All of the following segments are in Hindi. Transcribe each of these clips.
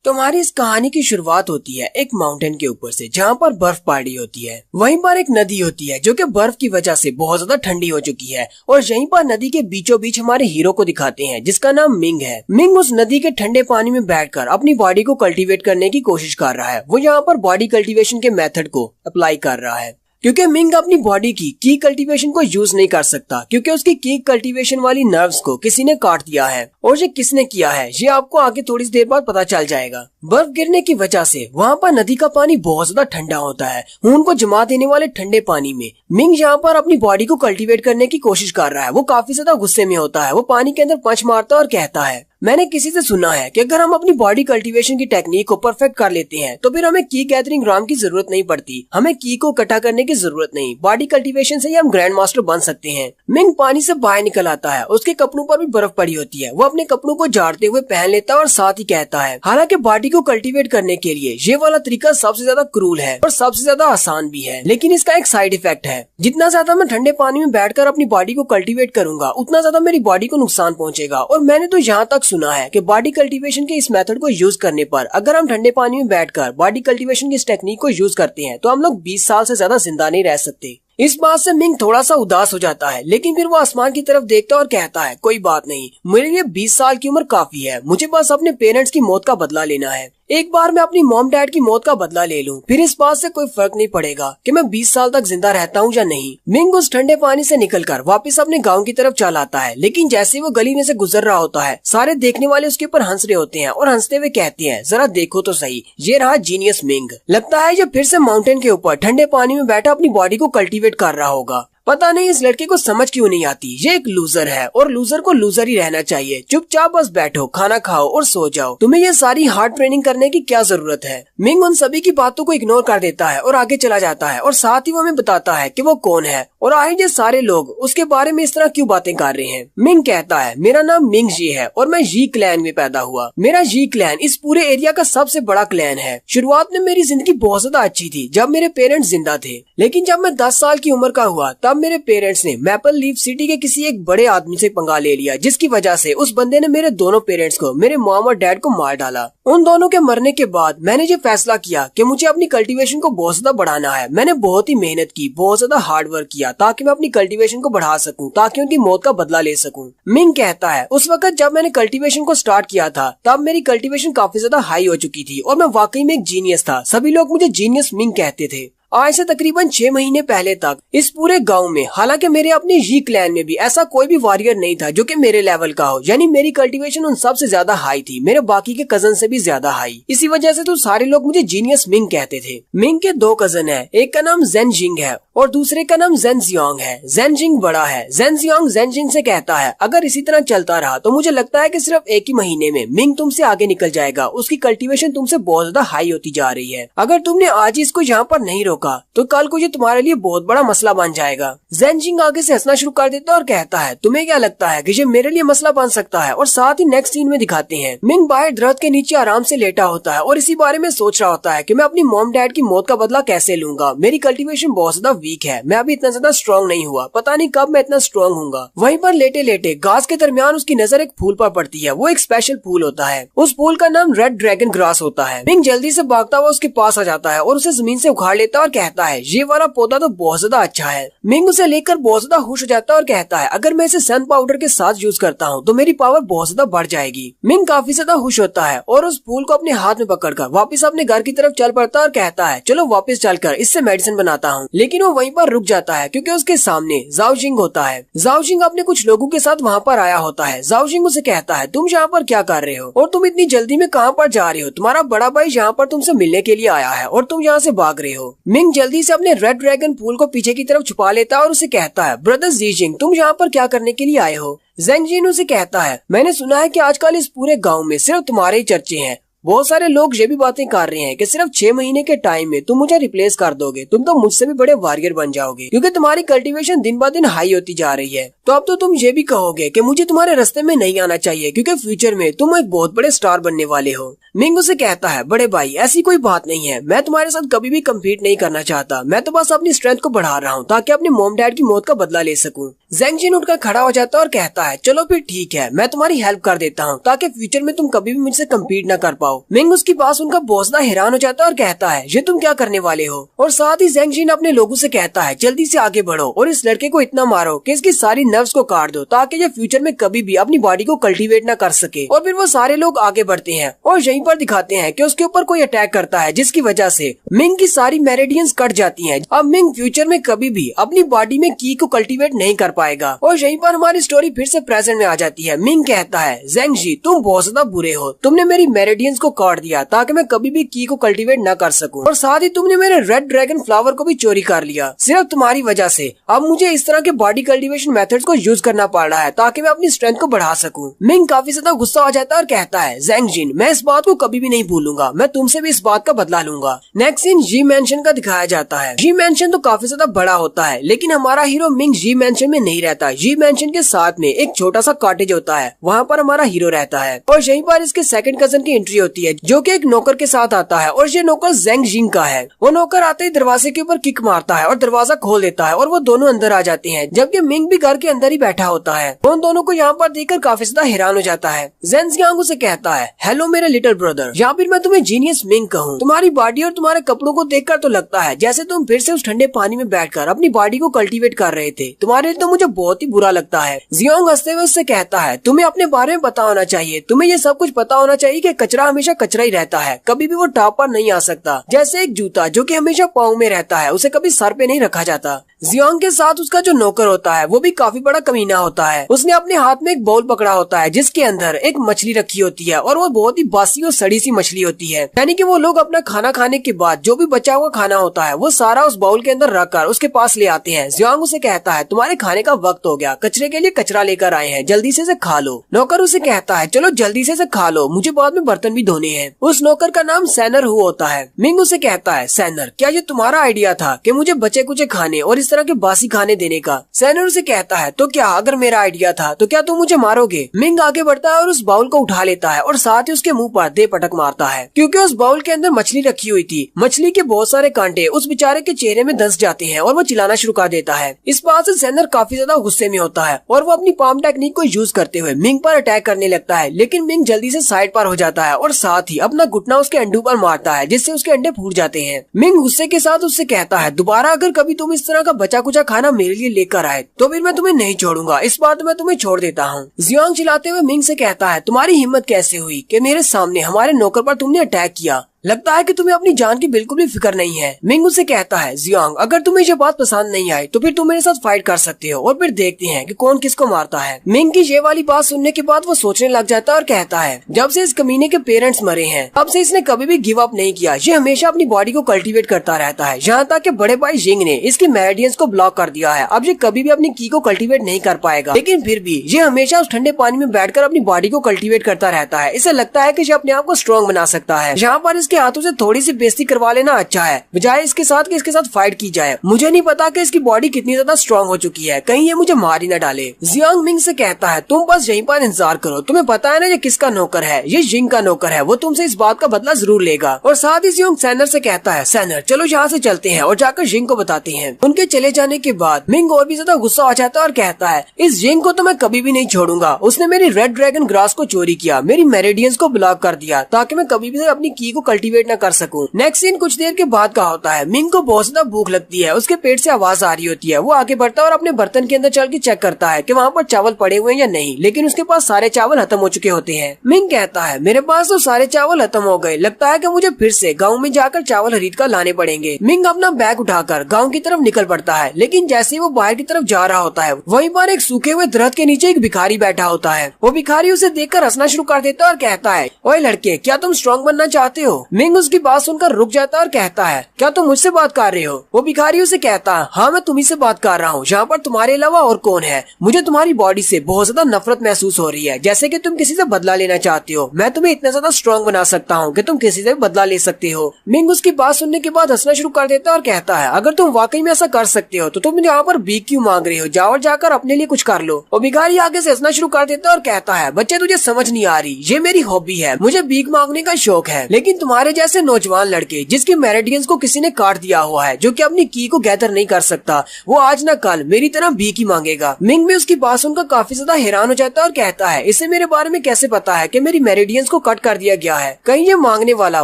तो हमारी इस कहानी की शुरुआत होती है एक माउंटेन के ऊपर से, जहाँ पर बर्फ पड़ी होती है। वहीं पर एक नदी होती है जो कि बर्फ की वजह से बहुत ज्यादा ठंडी हो चुकी है, और यहीं पर नदी के बीचों बीच हमारे हीरो को दिखाते हैं जिसका नाम मिंग है। मिंग उस नदी के ठंडे पानी में बैठकर अपनी बॉडी को कल्टीवेट करने की कोशिश कर रहा है। वो यहाँ पर बॉडी कल्टीवेशन के मेथड को अप्लाई कर रहा है, क्योंकि मिंग अपनी बॉडी की कल्टीवेशन को यूज नहीं कर सकता, क्योंकि उसकी की कल्टीवेशन वाली नर्व्स को किसी ने काट दिया है। और ये किसने किया है ये आपको आगे थोड़ी देर बाद पता चल जाएगा। बर्फ गिरने की वजह से वहाँ पर नदी का पानी बहुत ज्यादा ठंडा होता है। खून को जमा देने वाले ठंडे पानी में मिंग यहाँ पर अपनी बॉडी को कल्टीवेट करने की कोशिश कर रहा है। वो काफी ज्यादा गुस्से में होता है। वो पानी के अंदर पंच मारता है और कहता है, मैंने किसी से सुना है कि अगर हम अपनी बॉडी कल्टीवेशन की टेक्निक को परफेक्ट कर लेते हैं तो फिर हमें की गैदरिंग राम की जरूरत नहीं पड़ती, हमें की को इकट्ठा करने की जरूरत नहीं। बॉडी कल्टीवेशन से ही हम ग्रैंड मास्टर बन सकते हैं। मिंग पानी से बाहर निकल आता है। उसके कपड़ों पर भी बर्फ पड़ी होती है। वो अपने कपड़ों को झाड़ते हुए पहन लेता है और साथ ही कहता है, हालांकि बॉडी को कल्टीवेट करने के लिए ये वाला तरीका सबसे ज्यादा क्रूल है और सबसे ज्यादा आसान भी है, लेकिन इसका एक साइड इफेक्ट है। जितना ज्यादा मैं ठंडे पानी में बैठकर अपनी बॉडी को कल्टीवेट करूंगा उतना ज्यादा मेरी बॉडी को नुकसान पहुंचेगा। और मैंने तो यहाँ तक सुना है कि बॉडी कल्टीवेशन के इस मेथड को यूज करने पर अगर हम ठंडे पानी में बैठकर बॉडी कल्टीवेशन की इस टेक्निक को यूज करते हैं तो हम लोग 20 साल से ज्यादा जिंदा नहीं रह सकते। इस बात से मिंग थोड़ा सा उदास हो जाता है, लेकिन फिर वो आसमान की तरफ देखता है और कहता है, कोई बात नहीं, मेरे लिए 20 साल की उम्र काफी है। मुझे बस अपने पेरेंट्स की मौत का बदला लेना है। एक बार मैं अपनी मॉम डैड की मौत का बदला ले लूं, फिर इस बात से कोई फर्क नहीं पड़ेगा कि मैं 20 साल तक जिंदा रहता हूं या नहीं। मिंग उस ठंडे पानी से निकलकर वापस अपने गांव की तरफ चल आता है, लेकिन जैसे वो गली में से गुजर रहा होता है सारे देखने वाले उसके ऊपर हंस रहे होते हैं और हंसते हुए कहते हैं, जरा देखो तो सही, ये रहा जीनियस मिंग। लगता है ये फिर से माउंटेन के ऊपर ठंडे पानी में बैठा अपनी बॉडी को कल्टीवेट कर रहा होगा। पता नहीं इस लड़के को समझ क्यों नहीं आती। ये एक लूजर है और लूजर को लूजर ही रहना चाहिए। चुपचाप बस बैठो, खाना खाओ और सो जाओ। तुम्हें ये सारी हार्ड ट्रेनिंग करने की क्या जरूरत है। मिंग उन सभी की बातों को इग्नोर कर देता है और आगे चला जाता है, और साथ ही वो हमें बताता है कि वो कौन है और आए ये सारे लोग उसके बारे में इस तरह क्यों बातें कर रहे हैं। मिंग कहता है, मेरा नाम मिंग जी है और मैं जी क्लैन में पैदा हुआ। मेरा जी क्लैन इस पूरे एरिया का सबसे बड़ा क्लैन है। शुरुआत में मेरी जिंदगी बहुत ज्यादा अच्छी थी जब मेरे पेरेंट्स जिंदा थे, लेकिन जब मैं 10 साल की उम्र का हुआ तब मेरे पेरेंट्स ने मैपल लीफ सिटी के किसी एक बड़े आदमी से पंगा ले लिया, जिसकी वजह से उस बंदे ने मेरे दोनों पेरेंट्स को, मेरे मॉम और डैड को मार डाला। उन दोनों के मरने के बाद मैंने ये फैसला किया कि मुझे अपनी कल्टीवेशन को बहुत ज्यादा बढ़ाना है। मैंने बहुत ही मेहनत की, बहुत ज्यादा हार्ड वर्क किया ताकि मैं अपनी कल्टीवेशन को बढ़ा सकूं, ताकि उनकी मौत का बदला ले सकूं। मिंग कहता है, उस वक्त जब मैंने कल्टीवेशन को स्टार्ट किया था तब मेरी कल्टीवेशन काफी ज्यादा हाई हो चुकी थी और मैं वाकई में एक जीनियस था। सभी लोग मुझे जीनियस मिंग कहते थे। आज से तकरीबन 6 महीने पहले तक इस पूरे गांव में, हालांकि मेरे अपने जी क्लैन में भी ऐसा कोई भी वॉरियर नहीं था जो कि मेरे लेवल का हो, यानी मेरी कल्टीवेशन उन सबसे ज्यादा हाई थी, मेरे बाकी के कजन से भी ज्यादा हाई। इसी वजह से तो सारे लोग मुझे जीनियस मिंग कहते थे। मिंग के 2 कजन है, एक का नाम जेन जिंग है और दूसरे का नाम जेन जियांग है। जेन जिंग बड़ा है। जेन जियांग जेन जिंग से कहता है, अगर इसी तरह चलता रहा तो मुझे लगता है कि सिर्फ एक ही महीने में मिंग तुमसे आगे निकल जाएगा। उसकी कल्टीवेशन तुमसे बहुत ज्यादा हाई होती जा रही है। अगर तुमने आज इसको यहाँ पर नहीं रोका तो कल को ये तुम्हारे लिए बहुत बड़ा मसला बन जाएगा। जेन जिंग आगे से हंसना शुरू कर देता है और कहता है, तुम्हें क्या लगता है कि ये मेरे लिए मसला बन सकता है। और साथ ही नेक्स्ट सीन में दिखाते हैं मिंग बाहर दरख्त के नीचे आराम से लेटा होता है और इसी बारे में सोच रहा होता है कि मैं अपनी मॉम डैड की मौत का बदला कैसे लूंगा। मेरी कल्टीवेशन बहुत ज्यादा वीक है, मैं अभी इतना ज्यादा स्ट्रॉन्ग नहीं हुआ, पता नहीं कब मैं इतना स्ट्रॉन्ग हूँगा। वहीं पर लेटे लेटे घास के दरमियान उसकी नजर एक फूल पर पड़ती है। वो एक स्पेशल फूल होता है। उस फूल का नाम रेड ड्रैगन ग्रास होता है। मिंग जल्दी से भागता हुआ उसके पास आ जाता है और उसे जमीन से उखाड़ लेता है और कहता है, ये वाला पौधा तो बहुत ज्यादा अच्छा है। मिंग उसे लेकर बहुत ज्यादा खुश हो जाता है और कहता है, अगर मैं इसे सन पाउडर के साथ यूज करता हूँ तो मेरी पावर बहुत ज्यादा बढ़ जाएगी। मिंग काफी ज्यादा खुश होता है और उस फूल को अपने हाथ में पकड़कर वापस अपने घर की तरफ चल पड़ता है और कहता है, चलो वापस चलकर इससे मेडिसिन बनाता हूँ। लेकिन वो वहीं पर रुक जाता है क्योंकि उसके सामने जाओ जिंग होता है। जाओ जिंग अपने कुछ लोगों के साथ वहाँ पर आया होता है। जाओ जिंग उसे कहता है, तुम यहाँ पर क्या कर रहे हो और तुम इतनी जल्दी में कहाँ पर जा रहे हो। तुम्हारा बड़ा भाई यहाँ पर तुमसे मिलने के लिए आया है और तुम यहाँ से भाग रहे हो। मिंग जल्दी से अपने रेड ड्रैगन फूल को पीछे की तरफ छुपा लेता है और उसे कहता है, ब्रदर जी जिंग, तुम यहाँ पर क्या करने के लिए आए हो। जेन जिन उसे कहता है, मैंने सुना है कि आजकल इस पूरे गांव में सिर्फ तुम्हारे ही चर्चे हैं। बहुत सारे लोग ये भी बातें कर रहे हैं कि सिर्फ 6 महीने के टाइम में तुम मुझे रिप्लेस कर दोगे, तुम तो मुझसे भी बड़े वॉरियर बन जाओगे क्योंकि तुम्हारी कल्टीवेशन दिन ब दिन हाई होती जा रही है। तो अब तो तुम ये भी कहोगे कि मुझे तुम्हारे रास्ते में नहीं आना चाहिए क्योंकि फ्यूचर में तुम एक बहुत बड़े स्टार बनने वाले हो। मिंग उसे कहता है, बड़े भाई ऐसी कोई बात नहीं है, मैं तुम्हारे साथ कभी भी कम्पीट नहीं करना चाहता, मैं तो बस अपनी स्ट्रेंथ को बढ़ा रहा हूँ ताकि अपने मॉम डैड की मौत का बदला ले सकूं। जेंग जिन उठकर खड़ा हो जाता है और कहता है, चलो फिर ठीक है, मैं तुम्हारी हेल्प कर देता हूँ ताकि फ्यूचर में तुम कभी भी मुझसे कम्पीट न कर पाओ। पाओ। मिंग उसकी बात सुनकर बहुत ज्यादा हैरान हो जाता है और कहता है ये तुम क्या करने वाले हो। और साथ ही ज़ेंग जिन अपने लोगों से कहता है जल्दी से आगे बढ़ो और इस लड़के को इतना मारो कि इसकी सारी नर्व्स को काट दो ताकि ये फ्यूचर में कभी भी अपनी बॉडी को कल्टीवेट न कर सके। और फिर वो सारे लोग आगे बढ़ते हैं और यहीं पर दिखाते हैं कि उसके ऊपर कोई अटैक करता है जिसकी वजह से मिंग की सारी मेरिडियंस कट जाती हैं। अब मिंग फ्यूचर में कभी भी अपनी बॉडी में की को कल्टीवेट नहीं कर पाएगा। और यहीं पर हमारी स्टोरी फिर से प्रेजेंट में आ जाती है। मिंग कहता है ज़ेंग जी तुम बहुत ज्यादा बुरे हो, तुमने मेरी मेरिडियंस को काट दिया ताकि मैं कभी भी की को कल्टीवेट न कर सकूं और साथ ही तुमने मेरे रेड ड्रैगन फ्लावर को भी चोरी कर लिया। सिर्फ तुम्हारी वजह से अब मुझे इस तरह के बॉडी कल्टीवेशन मेथड्स को यूज करना पड़ रहा है ताकि मैं अपनी स्ट्रेंथ को बढ़ा सकूं। मिंग काफी ज्यादा गुस्सा हो जाता है और कहता है ज़ेंग जिन मैं इस बात को कभी भी नहीं भूलूंगा, मैं तुमसे भी इस बात का बदला लूंगा। नेक्स्ट सीन जी मैंशन का दिखाया जाता है। जी मैंशन तो काफी ज्यादा बड़ा होता है लेकिन हमारा हीरो मिंग जी मैंशन में नहीं रहता। जी मैंशन के साथ में एक छोटा सा कॉटेज होता है, वहाँ पर हमारा हीरो रहता है और यहीं पर इसके सेकंड कजन की एंट्री होती है जो कि एक नौकर के साथ आता है और ये नौकर ज़ेंग जिन का है। वो नौकर आते ही दरवाजे के ऊपर किक मारता है और दरवाजा खोल देता है और वो दोनों अंदर आ जाते हैं जबकि मिंग भी घर के अंदर ही बैठा होता है। उन दोनों को यहाँ पर देखकर काफी ज्यादा हैरान हो जाता है। ज़ेंग जियांग उसे कहता है हेलो मेरे लिटिल ब्रदर, या फिर मैं तुम्हें जीनियस मिंग कहूँ। तुम्हारी बॉडी और तुम्हारे कपड़ों को देखकर तो लगता है जैसे तुम फिर से उस ठंडे पानी में बैठकर अपनी बॉडी को कल्टीवेट कर रहे थे। तुम्हारे लिए तो मुझे बहुत ही बुरा लगता है। जियांग हंसते हुए उससे कहता है तुम्हें अपने बारे में पता होना चाहिए, तुम्हें ये सब कुछ पता होना चाहिए कि कचरा हमेशा कचरा ही रहता है, कभी भी वो टॉप पर नहीं आ सकता। जैसे एक जूता जो कि हमेशा पाँव में रहता है उसे कभी सर पे नहीं रखा जाता। जियांग के साथ उसका जो नौकर होता है वो भी काफी बड़ा कमीना होता है। उसने अपने हाथ में एक बाउल पकड़ा होता है जिसके अंदर एक मछली रखी होती है और वो बहुत ही बासी और सड़ी सी मछली होती है। यानी कि वो लोग अपना खाना खाने के बाद जो भी बचा हुआ खाना होता है वो सारा उस बाउल के अंदर रखकर उसके पास ले आते हैं। जियांग उसे कहता है तुम्हारे खाने का वक्त हो गया, कचरे के लिए कचरा लेकर आए हैं, जल्दी से खा लो। नौकर उसे कहता है चलो जल्दी से खा लो, मुझे बाद में बर्तन भी धोने हैं। उस नौकर का नाम सैनर हु होता है। मिंग उसे कहता है सैनर क्या ये तुम्हारा आइडिया था कि मुझे बचे कुचे खाने और इस तरह के बासी खाने देने का? सैनर उसे कहता है तो क्या अगर मेरा आइडिया था तो क्या तुम मुझे मारोगे? मिंग आगे बढ़ता है और उस बाउल को उठा लेता है और साथ ही उसके मुंह पर दे पटक मारता है क्योंकि उस बाउल के अंदर मछली रखी हुई थी। मछली के बहुत सारे कांटे उस बेचारे के चेहरे में धंस जाते हैं और वो चिल्लाना शुरू कर देता है। इस बात से सैनर काफी ज्यादा गुस्से में होता है और वो अपनी पाम टेक्निक को यूज करते हुए मिंग पर अटैक करने लगता है, लेकिन मिंग जल्दी से साइड पर हो जाता है और साथ ही अपना घुटना उसके अंडों पर मारता है जिससे उसके अंडे फूट जाते हैं। मिंग गुस्से के साथ उससे कहता है दोबारा अगर कभी तुम इस तरह का बचा कुचा खाना मेरे लिए लेकर आए तो फिर मैं तुम्हें नहीं छोड़ूंगा, इस बात में तुम्हें छोड़ देता हूँ। जियांग चिल्लाते हुए मिंग से कहता है तुम्हारी हिम्मत कैसे हुई कि मेरे सामने हमारे नौकर पर तुमने अटैक किया? लगता है कि तुम्हें अपनी जान की बिल्कुल भी फिक्र नहीं है। मिंग उसे कहता है जियांग अगर तुम्हें ये बात पसंद नहीं आई तो फिर तुम मेरे साथ फाइट कर सकते हो और फिर देखते हैं कि कौन किसको मारता है। मिंग की ये वाली बात सुनने के बाद वो सोचने लग जाता है और कहता है जब से इस कमीने के पेरेंट्स मरे हैं तब से इसने कभी भी गिव अप नहीं किया। ये हमेशा अपनी बॉडी को कल्टीवेट करता रहता है, यहाँ तक कि बड़े भाई जिंग ने इसकी मेरिडियंस को ब्लॉक कर दिया है। अब ये कभी भी अपनी की को कल्टीवेट नहीं कर पाएगा, लेकिन फिर भी ये हमेशा उस ठंडे पानी में बैठकर अपनी बॉडी को कल्टीवेट करता रहता है। इसे लगता है कि ये अपने आप को स्ट्रॉन्ग बना सकता है। यहाँ पर इसके हाथों से थोड़ी बेइज्जती करवा लेना अच्छा है बजाय इसके साथ कि इसके साथ फाइट की जाए। मुझे नहीं पता कि इसकी बॉडी कितनी ज्यादा स्ट्रांग हो चुकी है, कहीं ये मुझे मार ही न डाले। जियांग मिंग से कहता है तुम बस यहीं पर इंतजार करो, तुम्हें पता है ना ये किसका नौकर है, ये जिंग का नौकर है, वो तुमसे इस बात का बदला जरूर लेगा। और साथ ही जियांग सैनर से कहता है सैनर चलो यहाँ से चलते हैं और जाकर जिंग को बताते हैं। उनके चले जाने के बाद मिंग और भी ज्यादा गुस्सा हो जाता है और कहता है इस जिंग को तो मैं कभी भी नहीं छोड़ूंगा, उसने मेरी रेड ड्रैगन ग्रास को चोरी किया, मेरी मेरिडियंस को ब्लॉक कर दिया ताकि मैं कभी भी अपनी की को कल्टीवेट न कर सकूं। नेक्स्ट सीन कुछ देर के बाद का होता है। मिंग को बहुत ज्यादा भूख लगती है, उसके पेट से आवाज आ रही होती है। वो आगे बढ़ता है और अपने बर्तन के अंदर चल के चेक करता है कि वहाँ पर चावल पड़े हुए हैं या नहीं, लेकिन उसके पास सारे चावल खत्म हो चुके होते हैं। मिंग कहता है मेरे पास तो सारे चावल खत्म हो गए, लगता है कि मुझे फिर से गाँव में जाकर चावल खरीद कर लाने पड़ेंगे। मिंग अपना बैग उठाकर गाँव की तरफ निकल पड़ता है, लेकिन जैसे ही वो बाहर की तरफ जा रहा होता है वहीं पर एक सूखे हुए दरख्त के नीचे एक भिखारी बैठा होता है। वो भिखारी उसे देखकर हंसना शुरू कर देता है और कहता है ओए लड़के क्या तुम स्ट्रॉन्ग बनना चाहते हो? मिंग उसकी बात सुनकर रुक जाता है और कहता है क्या तुम मुझसे बात कर रहे हो? वो भिखारी उसे कहता है हाँ मैं तुम्ही से बात कर रहा हूँ, यहाँ पर तुम्हारे अलावा और कौन है? मुझे तुम्हारी बॉडी से बहुत ज्यादा नफरत महसूस हो रही है, जैसे कि तुम किसी से बदला लेना चाहती हो। मैं तुम्हें इतना ज्यादा स्ट्रॉन्ग बना सकता हूँ कि तुम किसी से बदला ले सकते हो। मिंग उसकी बात सुनने के बाद हंसना शुरू कर देता है और कहता है अगर तुम वाकई में ऐसा कर सकते हो तो तुम यहाँ पर भीख क्यों मांग रहे हो? जाओ जाकर अपने लिए कुछ कर लो। और भिखारी आगे से हंसना शुरू कर देता है और कहता है बच्चे तुझे समझ नहीं आ रही, ये मेरी हॉबी है, मुझे भीख मांगने का शौक है, लेकिन तुम्हारे तुम्हारे जैसे नौजवान लड़के जिसके मेरिडियंस को किसी ने काट दिया हुआ है, जो कि अपनी की को गैदर नहीं कर सकता, वो आज न कल मेरी तरह भीख ही मांगेगा। मिंग भी उसकी बात सुनकर काफी ज्यादा हैरान हो जाता है और कहता है, इसे मेरे बारे में कैसे पता है कि मेरी मेरिडियंस को कट कर दिया गया है? कहीं ये मांगने वाला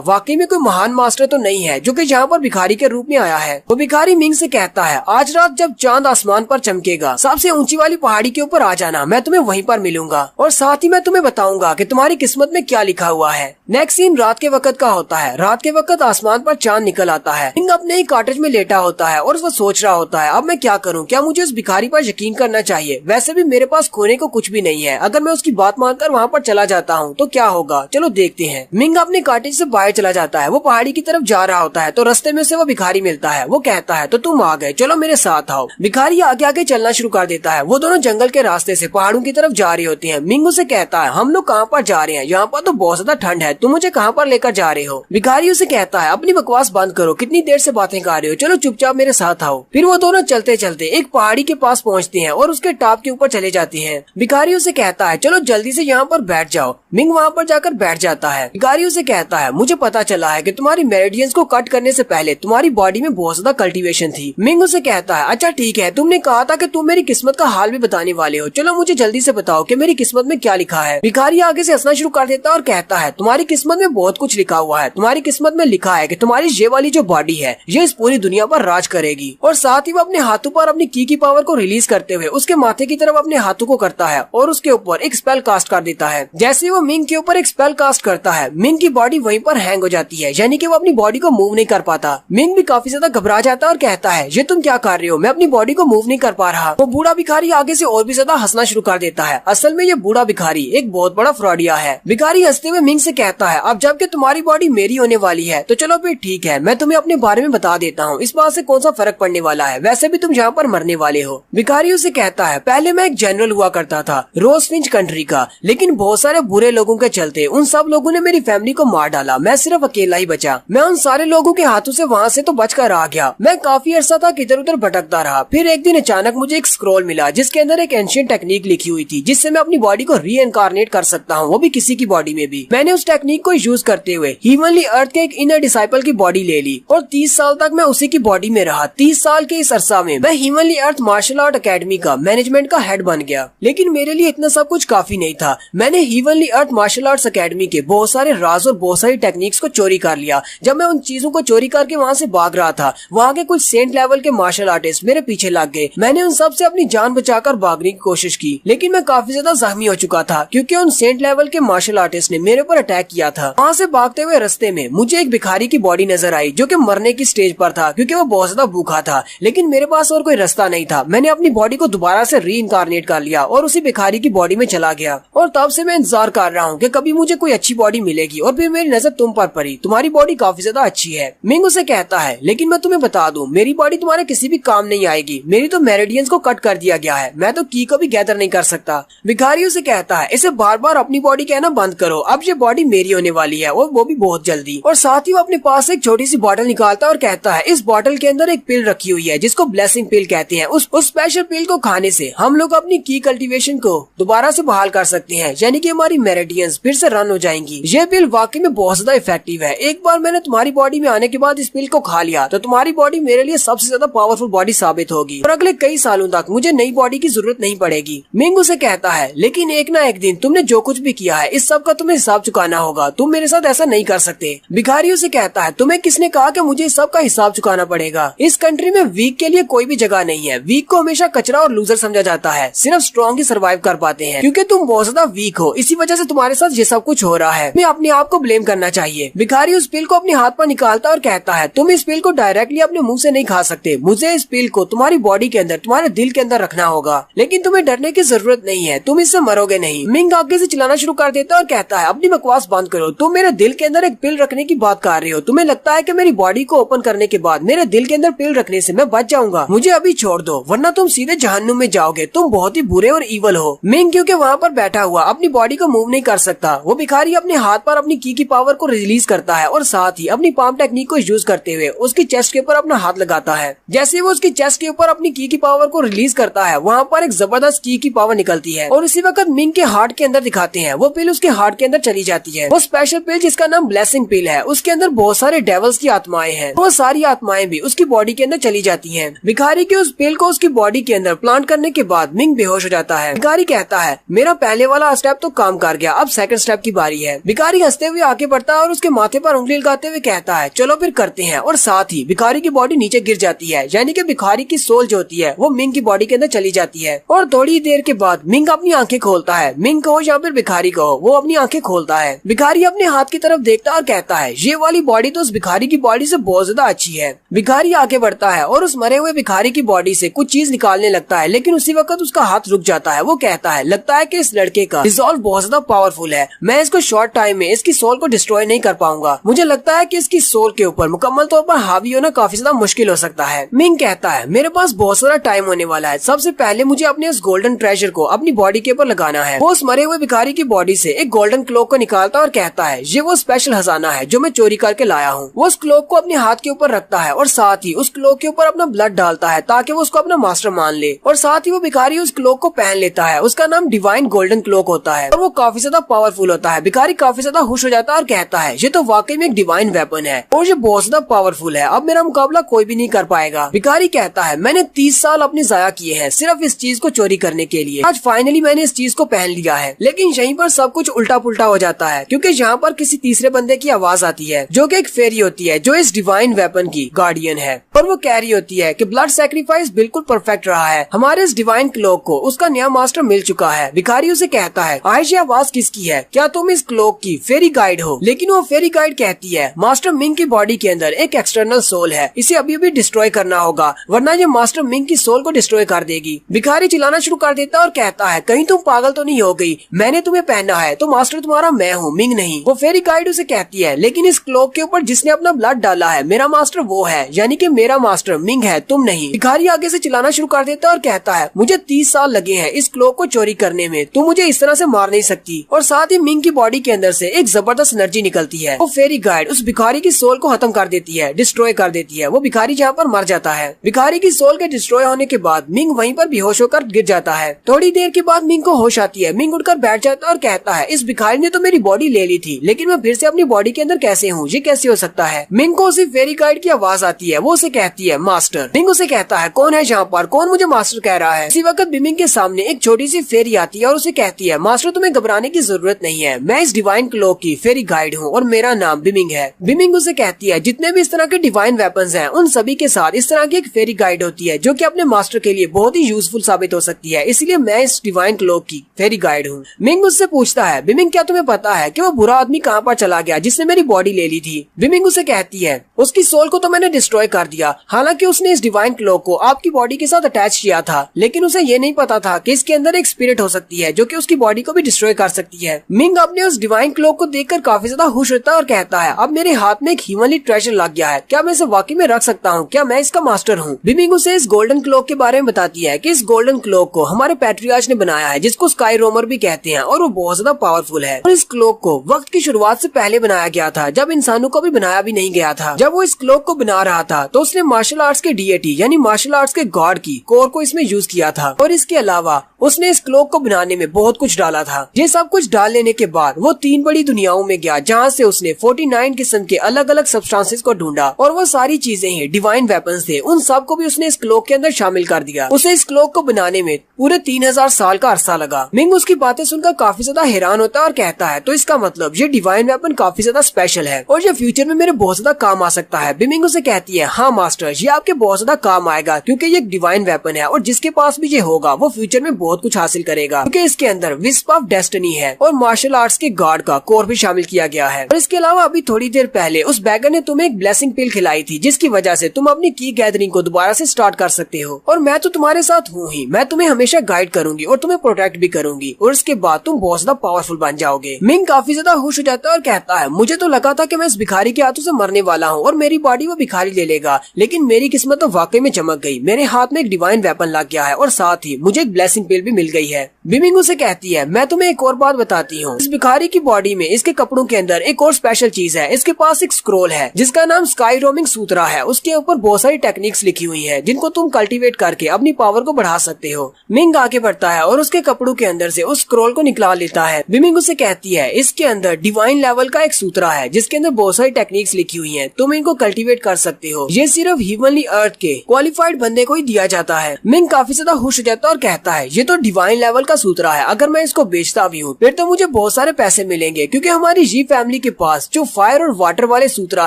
वाकई में कोई महान मास्टर तो नहीं है जो कि यहाँ पर भिखारी के रूप में आया है। वो भिखारी मिंग से कहता है, आज रात जब चांद आसमान पर चमकेगा, सबसे ऊंची वाली पहाड़ी के ऊपर आ जाना, मैं तुम्हें वहीं पर मिलूंगा और साथ ही मैं तुम्हें बताऊंगा कि तुम्हारी किस्मत में क्या लिखा हुआ है। नेक्स्ट सीन रात के वक्त का होता है। रात के वक्त आसमान पर चांद निकल आता है। मिंग अपने ही कॉटेज में लेटा होता है और वो सोच रहा होता है, अब मैं क्या करूँ? क्या मुझे उस भिखारी पर यकीन करना चाहिए? वैसे भी मेरे पास खोने को कुछ भी नहीं है। अगर मैं उसकी बात मानकर वहाँ पर चला जाता हूँ तो क्या होगा? चलो देखते हैं। मिंग अपने कॉटेज से बाहर चला जाता है। वो पहाड़ी की तरफ जा रहा होता है तो रास्ते में से वो भिखारी मिलता है। वो कहता है, तो तुम आ गए, चलो मेरे साथ आओ। भिखारी आगे आगे चलना शुरू कर देता है। वो दोनों जंगल के रास्ते से पहाड़ों की तरफ जा रहे होते हैं। मिंग उसे कहता है, हम लोग कहाँ पर जा रहे हैं? यहाँ पर तो बहुत ज्यादा ठंड है, तुम मुझे कहाँ पर लेकर जा रहे हो? भिखारी उसे कहता है, अपनी बकवास बंद करो, कितनी देर से बातें कर रहे हो, चलो चुपचाप मेरे साथ आओ। फिर वो दोनों चलते चलते एक पहाड़ी के पास पहुँचते हैं और उसके टॉप के ऊपर चले जाते हैं। भिखारी उसे कहता है, चलो जल्दी से यहाँ पर बैठ जाओ। मिंग वहाँ पर जाकर बैठ जाता है। भिखारी उसे कहता है, मुझे पता चला है कि तुम्हारी मेरिडियंस को कट करने से पहले तुम्हारी बॉडी में बहुत ज्यादा कल्टीवेशन थी। मिंग उसे कहता है, अच्छा ठीक है, तुमने कहा था कि तुम मेरी किस्मत का हाल भी बताने वाले हो, चलो मुझे जल्दी से बताओ कि मेरी किस्मत में क्या लिखा है। भिखारी आगे से हंसना शुरू कर देता है और कहता है, तुम्हारी किस्मत में बहुत कुछ लिखा हुआ है। तुम्हारी किस्मत में लिखा है कि तुम्हारी ये वाली जो बॉडी है ये इस पूरी दुनिया पर राज करेगी। और साथ ही वो अपने हाथों पर अपनी की पावर को रिलीज करते हुए उसके माथे की तरफ अपने हाथों को करता है और उसके ऊपर एक स्पेल कास्ट कर देता है। जैसे वो मिंग के ऊपर एक स्पेल कास्ट करता है, मिंग की बॉडी वहीं पर हैंग हो जाती है, यानी कि वो अपनी बॉडी को मूव नहीं कर पाता। मिंग भी काफी ज्यादा घबरा जाता है और कहता है, ये तुम क्या कर रहे हो? मैं अपनी बॉडी को मूव नहीं कर पा रहा। वो बूढ़ा भिखारी आगे से और भी ज्यादा हंसना शुरू कर देता है। असल में ये बूढ़ा भिखारी एक बहुत बड़ा फ्रॉडिया है। भिखारी हंसते हुए मिंग से कहता है, अब जबकि तुम्हारी बॉडी मेरी होने वाली है तो चलो फिर ठीक है, मैं तुम्हें अपने बारे में बता देता हूँ, इस बात से कौन सा फर्क पड़ने वाला है, वैसे भी तुम यहाँ पर मरने वाले हो। भिखारी उसे कहता है, पहले मैं एक जनरल हुआ करता था रोजफिंच कंट्री का, लेकिन बहुत सारे बुरे लोगों के चलते उन सब लोगों ने मेरी फैमिली को मार डाला, मैं सिर्फ अकेला ही बचा। मैं उन सारे लोगों के हाथों से वहाँ से तो बचकर आ गया। मैं काफी अरसा तक इधर उधर भटकता रहा। फिर एक दिन अचानक मुझे एक स्क्रॉल मिला जिसके अंदर एक एंशिएंट टेक्निक लिखी हुई थी जिससे मैं अपनी बॉडी को रीइंकारनेट कर सकता हूँ, वो भी किसी की बॉडी में भी। मैंने उस टेक्निक को यूज करते हुए हीवनली अर्थ के एक इनर डिसाइपल की बॉडी ले ली और 30 साल तक मैं उसी की बॉडी में रहा। 30 साल के इस अरसा में मैं हीवनली अर्थ मार्शल आर्ट अकेडमी का मैनेजमेंट का हेड बन गया। लेकिन मेरे लिए इतना सब कुछ काफी नहीं था। मैंने हीवनली अर्थ मार्शल आर्ट्स अकेडमी के बहुत सारे राज और बहुत सारी टेक्निक्स को चोरी कर लिया। जब मैं उन चीजों को चोरी करके वहाँ से भाग रहा था, वहाँ के कुछ सेंट लेवल के मार्शल आर्टिस्ट मेरे पीछे लग गए। मैंने उन सब से अपनी जान बचाकर भागने की कोशिश की, लेकिन मैं काफी ज्यादा जख्मी हो चुका था क्योंकि उन सेंट लेवल के मार्शल आर्टिस्ट ने मेरे ऊपर अटैक किया था। वहाँ से भागते हुए रास्ते में मुझे एक भिखारी की बॉडी नजर आई जो कि मरने की स्टेज पर था क्योंकि वो बहुत ज्यादा भूखा था, लेकिन मेरे पास और कोई रास्ता नहीं था। मैंने अपनी बॉडी को दोबारा से रीइंकारनेट कर लिया और उसी भिखारी की बॉडी में चला गया और तब से मैं इंतजार कर रहा हूँ कि कभी मुझे कोई अच्छी बॉडी मिलेगी। और फिर मेरी नजर तुम पर पड़ी, तुम्हारी बॉडी काफी ज्यादा अच्छी है। मिंग उसे कहता है, लेकिन मैं तुम्हें बता दूं, मेरी बॉडी तुम्हारे किसी भी काम नहीं आएगी। मेरी तो मेरिडियंस को कट कर दिया गया है, मैं तो की को भी गैदर नहीं कर सकता। भिखारी उसे कहता है, इसे बार बार अपनी बॉडी कहना बंद करो, अब ये बॉडी मेरी होने वाली है और वो भी बहुत जल्दी। और साथ ही वो अपने पास एक छोटी सी बॉटल निकालता है और कहता है, इस बॉटल के अंदर एक पिल रखी हुई है जिसको ब्लेसिंग पिल कहते हैं। उस स्पेशल पिल को खाने से हम लोग अपनी की कल्टीवेशन को दोबारा से बहाल कर सकते हैं, यानी कि हमारी मेरिडियंस फिर से रन हो जाएंगी। ये पिल वाकई में बहुत ज्यादा इफेक्टिव है। एक बार मैंने तुम्हारी बॉडी में आने के बाद इस पिल को खा लिया तो तुम्हारी बॉडी मेरे लिए सबसे ज्यादा पावरफुल बॉडी साबित होगी और अगले कई सालों तक मुझे नई बॉडी की जरूरत नहीं पड़ेगी। मिंग उसे कहता है, लेकिन एक ना एक दिन तुमने जो कुछ भी किया है इस सब का तुम्हें हिसाब चुकाना होगा, तुम मेरे साथ ऐसा नहीं कर सकते। भिखारी उसे कहता है, तुम्हें किसने कहा कि मुझे इस सब का हिसाब चुकाना पड़ेगा? इस कंट्री में वीक के लिए कोई भी जगह नहीं है। वीक को हमेशा कचरा और लूजर समझा जाता है, सिर्फ स्ट्रॉन्ग ही सर्वाइव कर पाते हैं। क्योंकि तुम बहुत ज्यादा वीक हो, इसी वजह से तुम्हारे साथ ये सब कुछ हो रहा है। तुम्हें अपने आप को ब्लेम करना चाहिए। भिखारी उस पिल को अपने हाथ पर निकालता और कहता है, तुम इस पिल को डायरेक्टली अपने मुंह से नहीं खा सकते, मुझे इस पिल को तुम्हारी बॉडी के अंदर, तुम्हारे दिल के अंदर रखना होगा। लेकिन तुम्हें डरने की जरूरत नहीं है, तुम इससे मरोगे नहीं। मिंग आगे से चिल्लाना शुरू कर देता है और कहता है, अपनी बकवास बंद करो, तुम मेरे दिल के अंदर एक पिल रखने की बात कर रहे हो। तुम्हें लगता है कि मेरी बॉडी को ओपन करने के बाद मेरे दिल के अंदर पिल रखने से मैं बच जाऊंगा? मुझे अभी छोड़ दो वरना तुम सीधे जहन्नुम में जाओगे। तुम बहुत ही बुरे और ईवल हो। मिंग क्योंकि वहाँ पर बैठा हुआ अपनी बॉडी को मूव नहीं कर सकता, वो भिखारी अपने हाथ पर अपनी की पावर को रिलीज करता है और साथ ही अपनी पाम टेक्निक को यूज करते हुए उसकी चेस्ट के ऊपर अपना हाथ लगाता है। जैसे वो उसकी चेस्ट के ऊपर अपनी की पावर को रिलीज करता है, वहाँ पर एक जबरदस्त की पावर निकलती है और उसी वक्त मिंग के हार्ट के अंदर दिखाते हैं। वो पिल उसके हार्ट के अंदर चली जाती है। वो स्पेशल पिल जिसका नाम ब्लेसिंग ब्लेसिंग पिल है उसके अंदर बहुत सारे डेवल्स की आत्माएं हैं। वो सारी आत्माएं भी उसकी बॉडी के अंदर चली जाती हैं। भिखारी के उस पिल को उसकी बॉडी के अंदर प्लांट करने के बाद मिंग बेहोश हो जाता है। भिखारी कहता है मेरा पहले वाला स्टेप तो काम कर गया, अब सेकंड स्टेप की बारी है। भिखारी हंसते हुए आगे बढ़ता है और उसके माथे पर उंगली लगाते हुए कहता है चलो फिर करते हैं, और साथ ही भिखारी की बॉडी नीचे गिर जाती है, यानी कि भिखारी की सोल जो होती है वो मिंग की बॉडी के अंदर चली जाती है। और थोड़ी देर के बाद मिंग अपनी आंखें खोलता है। मिंग कहो या फिर भिखारी कहो, वो अपनी आंखें खोलता है। भिखारी अपने हाथ की तरफ देखता है और कहता है ये वाली बॉडी तो उस भिखारी की बॉडी से बहुत ज्यादा अच्छी है। भिखारी आगे बढ़ता है और उस मरे हुए भिखारी की बॉडी से कुछ चीज निकालने लगता है, लेकिन उसी वक्त उसका हाथ रुक जाता है। वो कहता है लगता है कि इस लड़के का रिजॉल्व बहुत ज्यादा पावरफुल है, मैं इसको शॉर्ट टाइम में इसकी सोल को डिस्ट्रॉय नहीं कर पाऊंगा। मुझे लगता है कि इसकी सोल के ऊपर मुकम्मल तौर पर हावी होना काफी ज्यादा मुश्किल हो सकता है। मिंग कहता है मेरे पास बहुत सारा टाइम होने वाला है, सबसे पहले मुझे अपने उस गोल्डन ट्रेजर को अपनी बॉडी के ऊपर लगाना है। वो उस मरे हुए भिखारी की बॉडी से एक गोल्डन क्लोक को निकालता है और कहता है ये वो स्पेशल खजाना है जो मैं चोरी करके लाया हूँ। वो उस क्लोक को अपने हाथ के ऊपर रखता है और साथ ही उस क्लोक के ऊपर अपना ब्लड डालता है ताकि वो उसको अपना मास्टर मान ले, और साथ ही वो भिखारी उस क्लोक को पहन लेता है। उसका नाम डिवाइन गोल्डन क्लोक होता है और वो काफी ज्यादा पावरफुल होता है। भिखारी काफी ज्यादा खुश हो जाता है और कहता है ये तो वाकई में एक डिवाइन वेपन है और ये बहुत ज्यादा पावरफुल है, अब मेरा मुकाबला कोई भी नहीं कर पाएगा। भिखारी कहता है मैंने 30 साल अपने जाया किए हैं सिर्फ इस चीज को चोरी करने के लिए, आज फाइनली मैंने इस चीज को पहन लिया है। लेकिन यहीं पर सब कुछ उल्टा पुल्टा हो जाता है, क्योंकि यहाँ पर किसी तीसरे बंदे की आवाज आती है जो कि एक फेरी होती है जो इस डिवाइन वेपन की गार्डियन है, और वो कह रही होती है कि ब्लड सैक्रिफाइस बिल्कुल परफेक्ट रहा है, हमारे इस डिवाइन क्लोक को उसका नया मास्टर मिल चुका है। भिखारी उसे कहता है आज ये आवाज किसकी है, क्या तुम इस क्लोक की फेरी गाइड हो? लेकिन वो फेरी गाइड कहती है मास्टर मिंग की बॉडी के अंदर एक एक्सटर्नल सोल है, इसे अभी अभी डिस्ट्रॉय करना होगा वरना ये मास्टर मिंग की सोल को डिस्ट्रॉय कर देगी। भिखारी चिल्लाना शुरू कर देता है और कहता है कहीं तुम पागल तो नहीं हो गई, मैंने तुम्हें पहना है तो मास्टर तुम्हारा मैं हूँ, मिंग नहीं। वो फेरी गाइड उसे कहती है लेकिन इस क्लोक के ऊपर जिसने अपना ब्लड डाला है मेरा मास्टर वो है, यानी कि मेरा मास्टर मिंग है, तुम नहीं। भिखारी आगे से चिल्लाना शुरू कर देता है और कहता है मुझे 30 साल लगे हैं इस क्लोक को चोरी करने में, तुम मुझे इस तरह से मार नहीं सकती। और साथ ही मिंग की बॉडी के अंदर से एक जबरदस्त एनर्जी निकलती है। वो फेरी गाइड उस भिखारी की सोल को खत्म कर देती है, डिस्ट्रॉय कर देती है। वो भिखारी जहाँ पर मर जाता है। भिखारी की सोल के डिस्ट्रॉय होने के बाद मिंग वहीं पर बेहोश होकर गिर जाता है। थोड़ी देर के बाद मिंग को होश आती है। मिंग उठकर बैठ जाता है और कहता है इस भिखारी ने तो मेरी बॉडी ले ली थी, लेकिन मैं फिर से अपनी बॉडी के अंदर कैसे हूँ, ये कैसे हो सकता है? मिंग को उसी फेरी गाइड की आवाज आती है। वो उसे कहती है मास्टर। मिंग उसे कहता है कौन है यहाँ पर, कौन मुझे मास्टर कह रहा है? इसी वक्त बिमिंग के सामने एक छोटी सी फेरी आती है और उसे कहती है मास्टर तुम्हें घबराने की जरूरत नहीं है, मैं इस डिवाइन क्लोक की फेरी गाइड हूँ और मेरा नाम बिमिंग है। बिमिंग उसे कहती है जितने भी इस तरह के डिवाइन वेपन्स हैं उन सभी के साथ इस तरह की एक फेरी गाइड होती है जो कि अपने मास्टर के लिए बहुत ही यूजफुल साबित हो सकती है, इसलिए मैं इस डिवाइन क्लोक की फेरी गाइड हूँ। मिंग उससे पूछता है बिमिंग क्या तुम्हें पता है कि वो बुरा आदमी कहाँ पर चला गया जिसने मेरी बॉडी ले ली थी? बिमिंग उसे कहती है उसकी सोल को तो मैंने डिस्ट्रॉय कर दिया, हालांकि उसने इस डिवाइन क्लोक को आपकी बॉडी के साथ अटैच किया था, लेकिन उसे ये नहीं पता था कि इसके अंदर एक स्पिरिट हो सकती है जो कि उसकी बॉडी को भी डिस्ट्रॉय कर सकती है। मिंग अपने उस डिवाइन क्लोक को देखकर काफी ज्यादा खुश होता है और कहता है अब मेरे हाथ में एक ह्यूमनली ट्रेजर लग गया है, क्या मैं इसे वाकई में रख सकता हूँ, क्या मैं इसका मास्टर हूँ? बिमिंग उसे इस गोल्डन क्लोक के बारे में बताती है कि इस गोल्डन क्लोक को हमारे पैट्रियार्च ने बनाया है जिसको स्काई रोमर भी कहते हैं, और वो बहुत ज्यादा पावरफुल है। और इस क्लोक को वक्त की शुरुआत से पहले बनाया गया था जब इंसानों को भी बनाया भी नहीं गया था। जब वो इस क्लोक को बना रहा था तो उसने मार्शल आर्ट्स के डीएटी यानी मार्शल आर्ट्स के गॉड की कोर को इसमें यूज किया था, और इसके अलावा उसने इस क्लोक को बनाने में बहुत कुछ डाला था। ये सब कुछ डाल लेने के बाद वो 3 बड़ी दुनियाओं में गया जहाँ से उसने 49 किस्म के अलग अलग सब्सटेंसेस को ढूंढा, और वो सारी चीजें ही डिवाइन वेपन्स थे, उन सब को भी उसने इस क्लोक के अंदर शामिल कर दिया। उसे इस क्लोक को बनाने में पूरे 3000 साल का अरसा लगा। मिंग उसकी बातें सुनकर काफी ज्यादा हैरान होता है और कहता है तो इसका मतलब ये डिवाइन वेपन काफी ज्यादा स्पेशल है और ये फ्यूचर में मेरे बहुत ज्यादा काम आ सकता है। बिमिंग उसे कहती है हाँ मास्टर, ये आपके बहुत ज्यादा काम आएगा क्योंकि ये एक डिवाइन वेपन है और जिसके पास भी ये होगा वो फ्यूचर में बहुत कुछ हासिल करेगा, क्योंकि इसके अंदर विस्प ऑफ डेस्टिनी है और मार्शल आर्ट्स के गॉड का कोर भी शामिल किया गया है। और इसके अलावा अभी थोड़ी देर पहले उस बैगर ने तुम्हें एक ब्लेसिंग पिल खिलाई थी जिसकी वजह से तुम अपनी की गैदरिंग को दोबारा से स्टार्ट कर सकते हो, और मैं तो तुम्हारे साथ हूँ ही, मैं तुम्हें हमेशा गाइड करूंगी और तुम्हें प्रोटेक्ट भी करूंगी, और इसके बाद तुम बहुत ज्यादा पावरफुल बन जाओगे। मिंग काफी ज्यादा खुश हो जाता है और कहता है मुझे तो लगा था कि मैं इस भिखारी के हाथों से मरने वाला हूँ और मेरी बॉडी वो भिखारी ले लेगा, लेकिन मेरी किस्मत तो वाकई में चमक गई, मेरे हाथ में एक डिवाइन वेपन लग गया है और साथ ही मुझे एक ब्लेसिंग पिल भी मिल गई है। बिमिंग उसे कहती है मैं तुम्हें एक और बात बताती हूँ, इस भिखारी की बॉडी में इसके कपड़ों के अंदर एक और स्पेशल चीज है। इसके पास एक स्क्रोल है जिसका नाम स्काई रोमिंग सूत्रा है। उसके ऊपर बहुत सारी टेक्निक्स लिखी हुई है जिनको तुम कल्टीवेट करके अपनी पावर को बढ़ा सकते हो। मिंग आगे बढ़ता है और उसके कपड़ों के अंदर से उस स्क्रोल को निकाल लेता है। बिमिंग उसे कहती है इसके अंदर डिवाइन लेवल का एक सूत्रा है जिसके अंदर बहुत सारी टेक्निक्स लिखी हुई है, तुम इनको कल्टीवेट कर सकते हो। ये सिर्फ हीवनली अर्थ के क्वालिफाइड बंदे को ही दिया जाता है। मिंग काफी ज्यादा खुश हो जाता है और कहता है ये तो डिवाइन लेवल का सूत्रा है, अगर मैं इसको बेचता भी हूँ फिर तो मुझे बहुत सारे पैसे मिलेंगे, क्योंकि हमारी जी फैमिली के पास जो फायर और वाटर वाले सूत्रा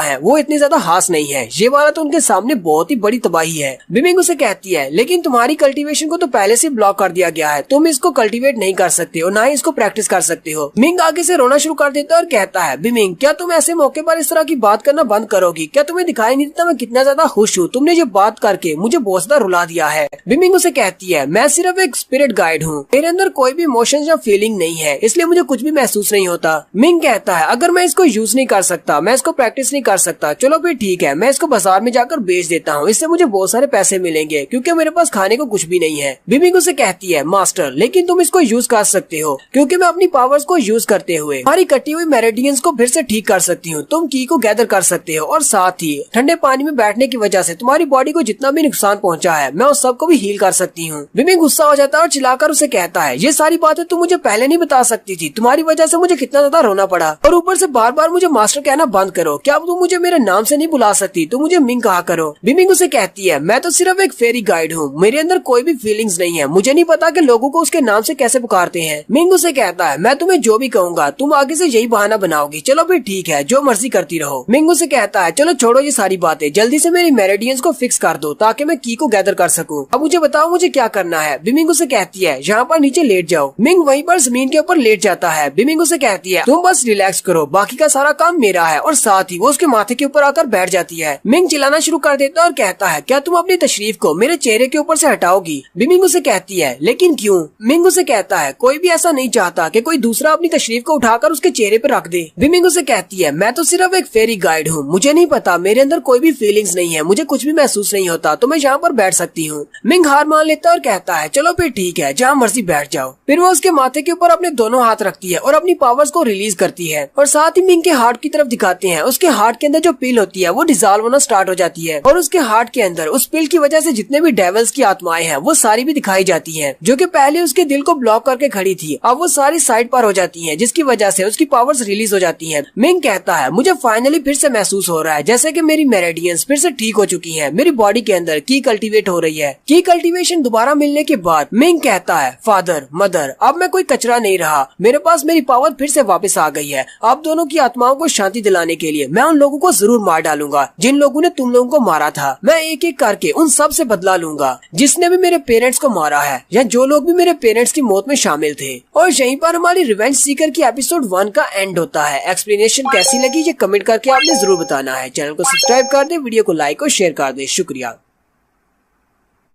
है वो इतने ज्यादा खास नहीं है, ये वाला तो उनके सामने बहुत ही बड़ी तबाही है। बिमिंग उसे कहती है लेकिन तुम्हारी कल्टीवेशन को तो पहले से ब्लॉक कर दिया गया है, तुम इसको कल्टीवेट नहीं कर सकते और ना ही इसको प्रैक्टिस कर सकते हो। मिंग आगे से रोना शुरू कर देता है और कहता है बिमिंग क्या तुम ऐसे मौके पर इस तरह की बात करना बंद करोगी? क्या तुम्हें दिखाई नहीं देता मैं कितना ज्यादा खुश हूँ? तुमने ये बात करके मुझे बहुत ज्यादा रुला दिया है। बिमिंग उसे कहती है मैं सिर्फ एक स्पिरिट गाइड हूँ, मेरे अंदर कोई भी इमोशंस या फीलिंग नहीं है, इसलिए मुझे कुछ भी महसूस नहीं होता। मिंग कहता है अगर मैं इसको यूज नहीं कर सकता, मैं इसको प्रैक्टिस नहीं कर सकता, चलो फिर ठीक है, मैं इसको बाजार में जाकर बेच देता हूँ, इससे मुझे बहुत सारे पैसे मिलेंगे क्योंकि मेरे पास खाने को कुछ भी नहीं है। बिमिंग उसे कहती है मास्टर लेकिन तुम इसको यूज कर सकते हो, क्योंकि मैं अपनी पावर्स को यूज करते हुए हमारी कटी हुई मेरिडियंस को फिर से ठीक कर सकती हूँ। तुम की को गैदर कर सकते हो और साथ ही ठंडे पानी में बैठने की वजह से तुम्हारी बॉडी को जितना भी नुकसान पहुंचा है मैं उस सबको भी हील कर सकती हूँ। बिमिंग गुस्सा हो जाता है और चिल्लाकर उसे कहता है ये सारी बातें तुम मुझे पहले नहीं बता सकती थी, तुम्हारी वजह से मुझे कितना ज्यादा रोना पड़ा, और ऊपर से बार बार मुझे मास्टर कहना बंद करो। क्या तुम मुझे मेरे नाम से नहीं बुला सकती, तुम मुझे मिंग कहा करो। बिमिंग उसे कहती है मैं तो सिर्फ एक फेरी गाइड हूँ, मेरे अंदर कोई भी फीलिंग्स नहीं है, मुझे नहीं पता कि लोगों को उसके नाम से कैसे पुकारते हैं। मिंग उसे कहता है मैं तुम्हें जो भी कहूंगा तुम आगे से यही बहाना बनाओगी, चलो फिर ठीक है जो मर्जी करती रहो। मिंग उसे कहता है चलो छोड़ो ये सारी बातें, जल्दी से मेरी मेरिडियंस को फिक्स कर दो ताकि मैं की को गैदर कर सकूं। अब मुझे बताओ मुझे क्या करना है। बिमिंग उसे कहती है यहाँ पर नीचे लेट जाओ। मिंग वहीं पर जमीन के ऊपर लेट जाता है। बिमिंग उसे कहती है तुम बस रिलैक्स करो, बाकी का सारा काम मेरा है, और साथ ही वो उसके माथे के ऊपर आकर बैठ जाती है। मिंग चिल्लाना शुरू कर देता है और कहता है क्या तुम अपनी तशरीफ को मेरे चेहरे के ऊपर से हटाओगी? बिमिंग उसे कहती है लेकिन क्यों? मिंग उसे कहता है कोई भी ऐसा नहीं चाहता कि कोई दूसरा अपनी तशरीफ को उठाकर उसके चेहरे पर रख दे। बिमिंग उसे कहती है मैं तो सिर्फ एक फेरी गाइड हूँ, मुझे नहीं पता, मेरे अंदर कोई भी फीलिंग्स नहीं है, मुझे कुछ भी महसूस नहीं होता, तो मैं यहाँ पर बैठ सकती हूँ। मिंग हार मान लेता है और कहता है चलो फिर ठीक है जहाँ मर्जी बैठ जाओ। फिर वो उसके माथे के ऊपर अपने दोनों हाथ रखती है और अपनी पावर्स को रिलीज करती है, और साथ ही मिंग के हार्ट की तरफ दिखाते हैं। उसके हार्ट के अंदर जो पिल होती है वो डिजॉल्व होना स्टार्ट हो जाती है, और उसके हार्ट के अंदर उस पिल की वजह से जितने भी डेविल्स की आत्माएं हैं वो सारी भी दिखाई जाती है, जो कि पहले उसके दिल को ब्लॉक करके खड़ी थी, अब वो सारी साइड पर हो जाती है, जिसकी वजह से उसकी पावर्स रिलीज हो जाती है। मिंग कहता है मुझे फाइनली फिर से महसूस हो रहा है जैसे कि मेरी मेरिडियंस फिर से ठीक हो चुकी हैं, मेरी बॉडी के अंदर की कल्टीवेट हो रही है। की कल्टीवेशन दोबारा मिलने के बाद मिंग कहता है फादर मदर अब मैं कोई कचरा नहीं रहा, मेरे पास मेरी पावर फिर से वापस आ गई है। आप दोनों की आत्माओं को शांति दिलाने के लिए मैं उन लोगों को जरूर मार डालूंगा जिन लोगों ने तुम लोगों को मारा था। मैं एक एक करके उन सब से बदला लूंगा जिसने भी मेरे पेरेंट्स को मारा है या जो लोग भी मेरे पेरेंट्स की मौत में शामिल थे। और यहीं पर हमारी रिवेंज सीकर की एपिसोड 1 का एंड होता है। एक्सप्लेनेशन कैसी लगी ये कमेंट करके आपने जरूर बताना है। चैनल को सब्सक्राइब कर दे, वीडियो को लाइक और शेयर कर दे। शुक्रिया।